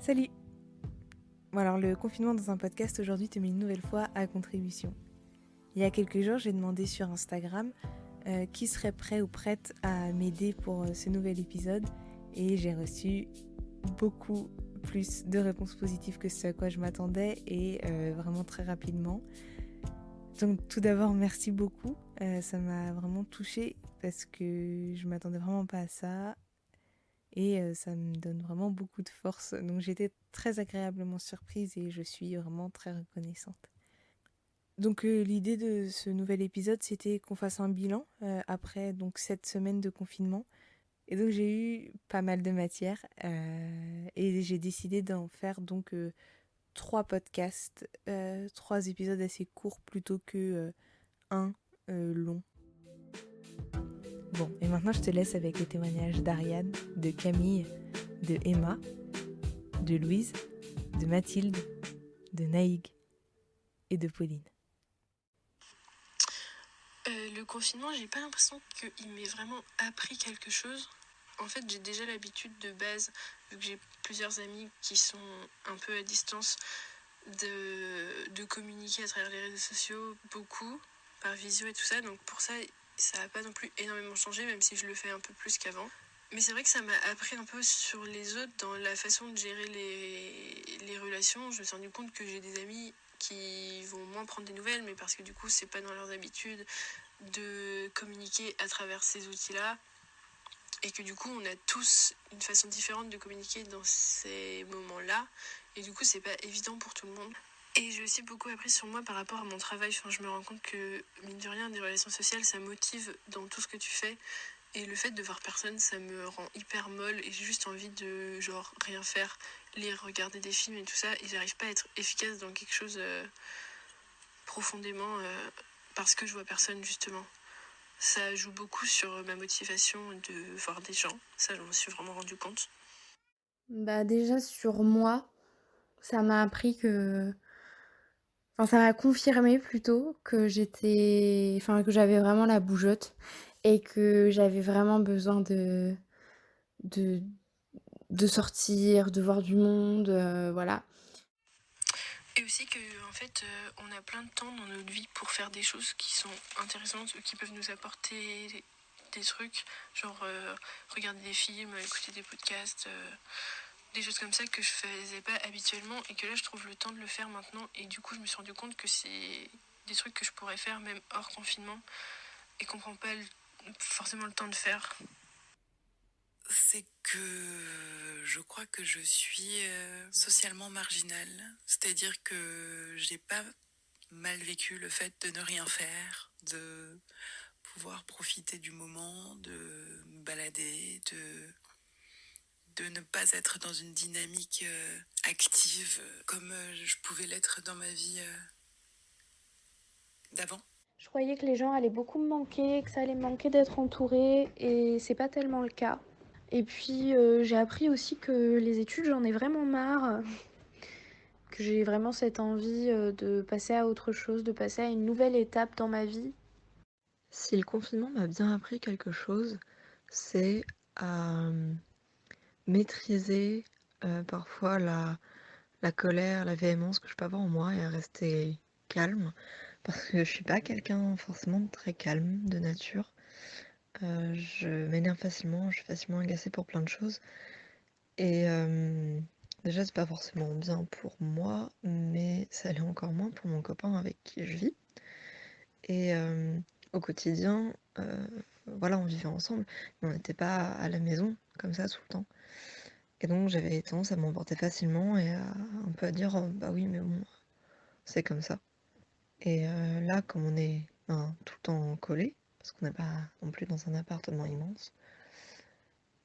Salut! Bon alors le confinement dans un podcast aujourd'hui te met une nouvelle fois à contribution. Il y a quelques jours j'ai demandé sur Instagram qui serait prêt ou prête à m'aider pour ce nouvel épisode et j'ai reçu beaucoup plus de réponses positives que ce à quoi je m'attendais et vraiment très rapidement. Donc tout d'abord merci beaucoup, ça m'a vraiment touchée parce que je m'attendais vraiment pas à ça. Et ça me donne vraiment beaucoup de force. Donc j'étais très agréablement surprise et je suis vraiment très reconnaissante. Donc l'idée de ce nouvel épisode, c'était qu'on fasse un bilan après donc 7 semaines de confinement. Et donc j'ai eu pas mal de matière et j'ai décidé d'en faire donc 3 podcasts, 3 épisodes assez courts plutôt que un long. Bon, et maintenant je te laisse avec les témoignages d'Ariane, de Camille, de Emma, de Louise, de Mathilde, de Naïg et de Pauline. Le confinement, j'ai pas l'impression qu'il m'ait vraiment appris quelque chose. En fait, j'ai déjà l'habitude de base, vu que j'ai plusieurs amis qui sont un peu à distance, de communiquer à travers les réseaux sociaux, beaucoup, par visio et tout ça. Donc pour ça, ça n'a pas non plus énormément changé, même si je le fais un peu plus qu'avant. Mais c'est vrai que ça m'a appris un peu sur les autres, dans la façon de gérer les relations. Je me suis rendu compte que j'ai des amis qui vont moins prendre des nouvelles, mais parce que du coup, c'est pas dans leurs habitudes de communiquer à travers ces outils-là. Et que du coup, on a tous une façon différente de communiquer dans ces moments-là. Et du coup, c'est pas évident pour tout le monde. Et j'ai aussi beaucoup appris sur moi par rapport à mon travail. Enfin, je me rends compte que, mine de rien, des relations sociales, ça motive dans tout ce que tu fais. Et le fait de voir personne, ça me rend hyper molle. Et j'ai juste envie de, genre, rien faire, lire, regarder des films et tout ça. Et j'arrive pas à être efficace dans quelque chose profondément parce que je vois personne, justement. Ça joue beaucoup sur ma motivation de voir des gens. Ça, j'en me suis vraiment rendu compte. Bah déjà sur moi, ça m'a appris que... Enfin, ça m'a confirmé plutôt que que j'avais vraiment la bougeotte et que j'avais vraiment besoin de, de sortir, de voir du monde, voilà. Et aussi que, en fait, on a plein de temps dans notre vie pour faire des choses qui sont intéressantes, qui peuvent nous apporter des trucs, genre regarder des films, écouter des podcasts, des choses comme ça que je faisais pas habituellement et que là je trouve le temps de le faire maintenant. Et du coup, je me suis rendu compte que c'est des trucs que je pourrais faire même hors confinement et qu'on prend pas forcément le temps de faire. C'est que je crois que je suis socialement marginale. C'est-à-dire que j'ai pas mal vécu le fait de ne rien faire, de pouvoir profiter du moment, de me balader, de ne pas être dans une dynamique active comme je pouvais l'être dans ma vie d'avant. Je croyais que les gens allaient beaucoup me manquer, que ça allait me manquer d'être entourée et c'est pas tellement le cas. Et puis j'ai appris aussi que les études, j'en ai vraiment marre, que j'ai vraiment cette envie de passer à autre chose, de passer à une nouvelle étape dans ma vie. Si le confinement m'a bien appris quelque chose, c'est à maîtriser parfois la colère, la véhémence que je peux avoir en moi et à rester calme. Parce que je suis pas quelqu'un forcément de très calme de nature. Je m'énerve facilement, je suis facilement agacée pour plein de choses. Et déjà, c'est pas forcément bien pour moi, mais ça l'est encore moins pour mon copain avec qui je vis. Et au quotidien, voilà, on vivait ensemble, mais on n'était pas à la maison comme ça tout le temps. Et donc j'avais tendance à m'emporter facilement et à un peu à dire: «Oh bah oui, mais bon, c'est comme ça». Et là, comme on est, tout le temps collés, parce qu'on n'est pas non plus dans un appartement immense,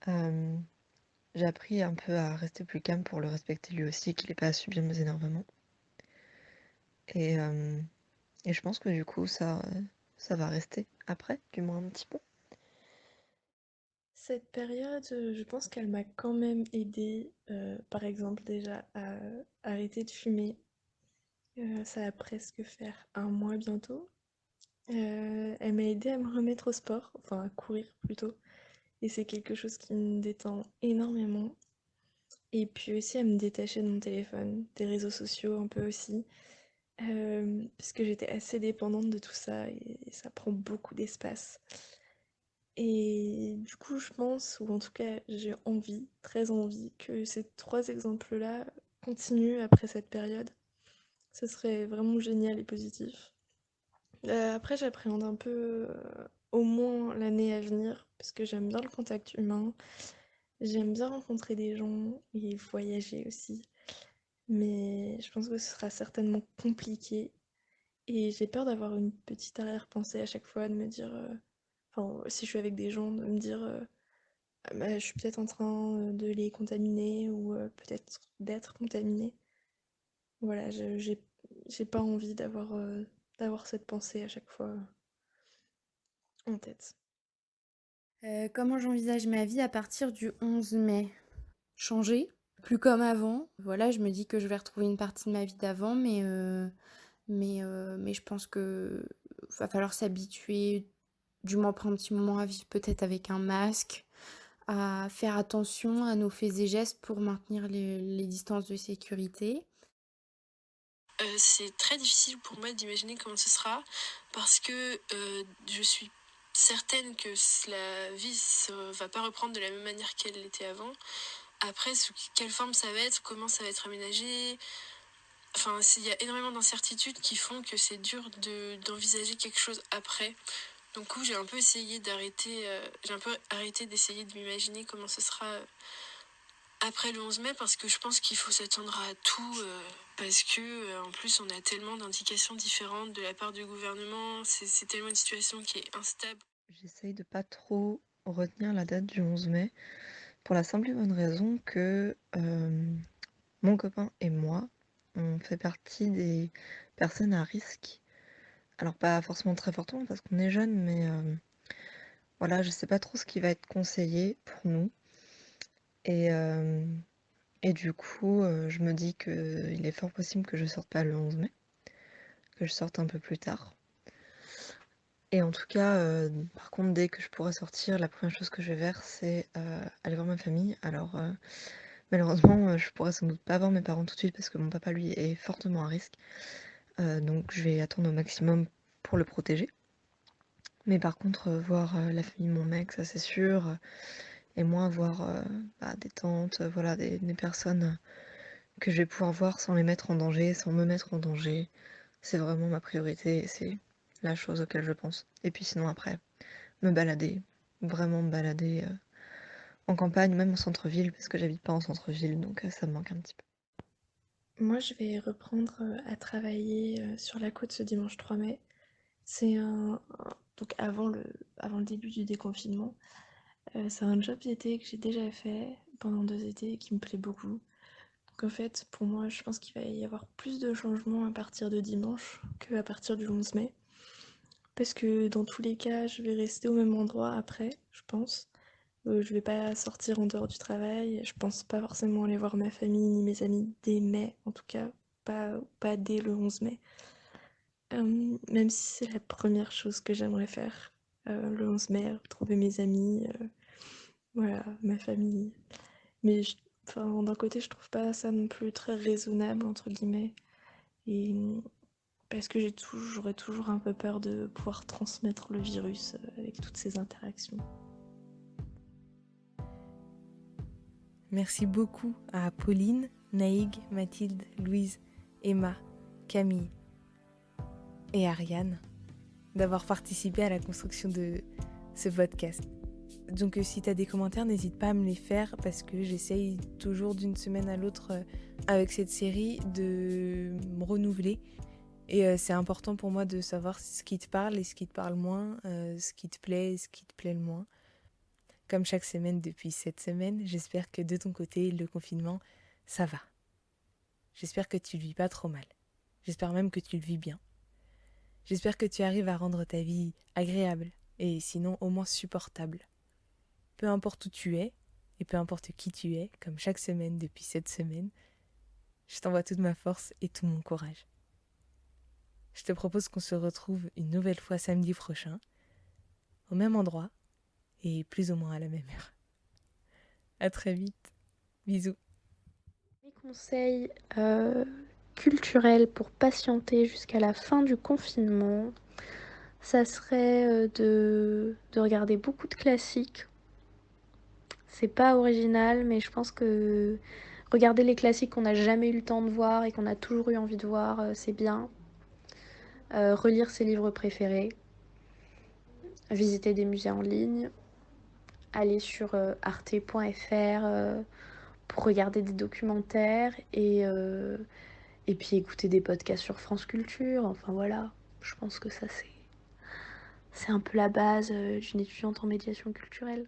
hem, j'ai appris un peu à rester plus calme pour le respecter lui aussi, qu'il ait pas à subir mes énervements. Et et je pense que du coup ça va rester après, du moins un petit peu. Cette période, je pense qu'elle m'a quand même aidée, par exemple déjà à arrêter de fumer. Ça va presque faire un mois bientôt. Elle m'a aidée à me remettre au sport, enfin à courir plutôt. Et c'est quelque chose qui me détend énormément. Et puis aussi à me détacher de mon téléphone, des réseaux sociaux un peu aussi, parce que j'étais assez dépendante de tout ça et ça prend beaucoup d'espace. Et du coup, je pense, ou en tout cas, j'ai envie, très envie, que ces trois exemples-là continuent après cette période. Ce serait vraiment génial et positif. Après, j'appréhende un peu au moins l'année à venir, parce que j'aime bien le contact humain, j'aime bien rencontrer des gens et voyager aussi. Mais je pense que ce sera certainement compliqué. Et j'ai peur d'avoir une petite arrière-pensée à chaque fois, de me dire, enfin, si je suis avec des gens, de me dire, ah bah, je suis peut-être en train de les contaminer ou peut-être d'être contaminée. Voilà, j'ai pas envie d'avoir cette pensée à chaque fois en tête. Comment j'envisage ma vie à partir du 11 mai? Changer, plus comme avant. Voilà, je me dis que je vais retrouver une partie de ma vie d'avant, mais je pense que va falloir s'habituer, du moins pour un petit moment, à vivre peut-être avec un masque, à faire attention à nos faits et gestes pour maintenir les distances de sécurité. C'est très difficile pour moi d'imaginer comment ce sera parce que je suis certaine que la vie ne va pas reprendre de la même manière qu'elle l'était avant. Après, sous quelle forme ça va être, comment ça va être aménagé, enfin, il y a énormément d'incertitudes qui font que c'est dur d'envisager quelque chose après. Donc, j'ai un peu essayé d'arrêter, j'ai un peu arrêté d'essayer de m'imaginer comment ce sera après le 11 mai parce que je pense qu'il faut s'attendre à tout parce que en plus on a tellement d'indications différentes de la part du gouvernement, c'est tellement une situation qui est instable. J'essaye de pas trop retenir la date du 11 mai pour la simple et bonne raison que mon copain et moi, on fait partie des personnes à risque. Alors pas forcément très fortement parce qu'on est jeunes, mais voilà, je sais pas trop ce qui va être conseillé pour nous. Et, et du coup, je me dis qu'il est fort possible que je sorte pas le 11 mai, que je sorte un peu plus tard. Et en tout cas, par contre, dès que je pourrai sortir, la première chose que je vais faire, c'est aller voir ma famille. Alors, malheureusement, je pourrais sans doute pas voir mes parents tout de suite parce que mon papa, lui, est fortement à risque. Donc je vais attendre au maximum pour le protéger. Mais par contre, voir la famille de mon mec, ça c'est sûr. Et moi, voir des tantes, voilà, des personnes que je vais pouvoir voir sans les mettre en danger, sans me mettre en danger. C'est vraiment ma priorité et c'est la chose auquel je pense. Et puis sinon après, me balader, vraiment me balader en campagne, même en centre-ville, parce que j'habite pas en centre-ville, donc ça me manque un petit peu. Moi, je vais reprendre à travailler sur la côte ce dimanche 3 mai. C'est donc avant le début du déconfinement. C'est un job d'été que j'ai déjà fait pendant 2 étés et qui me plaît beaucoup. Donc en fait, pour moi, je pense qu'il va y avoir plus de changements à partir de dimanche qu'à partir du 11 mai. Parce que dans tous les cas, je vais rester au même endroit après, je pense. Je vais pas sortir en dehors du travail. Je pense pas forcément aller voir ma famille ni mes amis dès mai, en tout cas, pas dès le 11 mai. Même si c'est la première chose que j'aimerais faire, le 11 mai, retrouver mes amis, voilà, ma famille. Mais enfin, d'un côté, je trouve pas ça non plus très raisonnable, entre guillemets. Et parce que j'aurais toujours un peu peur de pouvoir transmettre le virus avec toutes ces interactions. Merci beaucoup à Pauline, Naïg, Mathilde, Louise, Emma, Camille et Ariane d'avoir participé à la construction de ce podcast. Donc si tu as des commentaires, n'hésite pas à me les faire parce que j'essaye toujours d'une semaine à l'autre avec cette série de me renouveler. Et c'est important pour moi de savoir ce qui te parle et ce qui te parle moins, ce qui te plaît et ce qui te plaît le moins. Comme chaque semaine depuis cette semaine, j'espère que de ton côté, le confinement, ça va. J'espère que tu le vis pas trop mal. J'espère même que tu le vis bien. J'espère que tu arrives à rendre ta vie agréable et sinon au moins supportable. Peu importe où tu es et peu importe qui tu es, comme chaque semaine depuis cette semaine, je t'envoie toute ma force et tout mon courage. Je te propose qu'on se retrouve une nouvelle fois samedi prochain, au même endroit et plus ou moins à la même heure. À très vite. Bisous. Conseil culturel pour patienter jusqu'à la fin du confinement, ça serait de regarder beaucoup de classiques. C'est pas original, mais je pense que regarder les classiques qu'on n'a jamais eu le temps de voir et qu'on a toujours eu envie de voir, c'est bien. Relire ses livres préférés, visiter des musées en ligne, aller sur arte.fr pour regarder des documentaires et puis écouter des podcasts sur France Culture. Enfin voilà, je pense que ça c'est un peu la base d'une étudiante en médiation culturelle.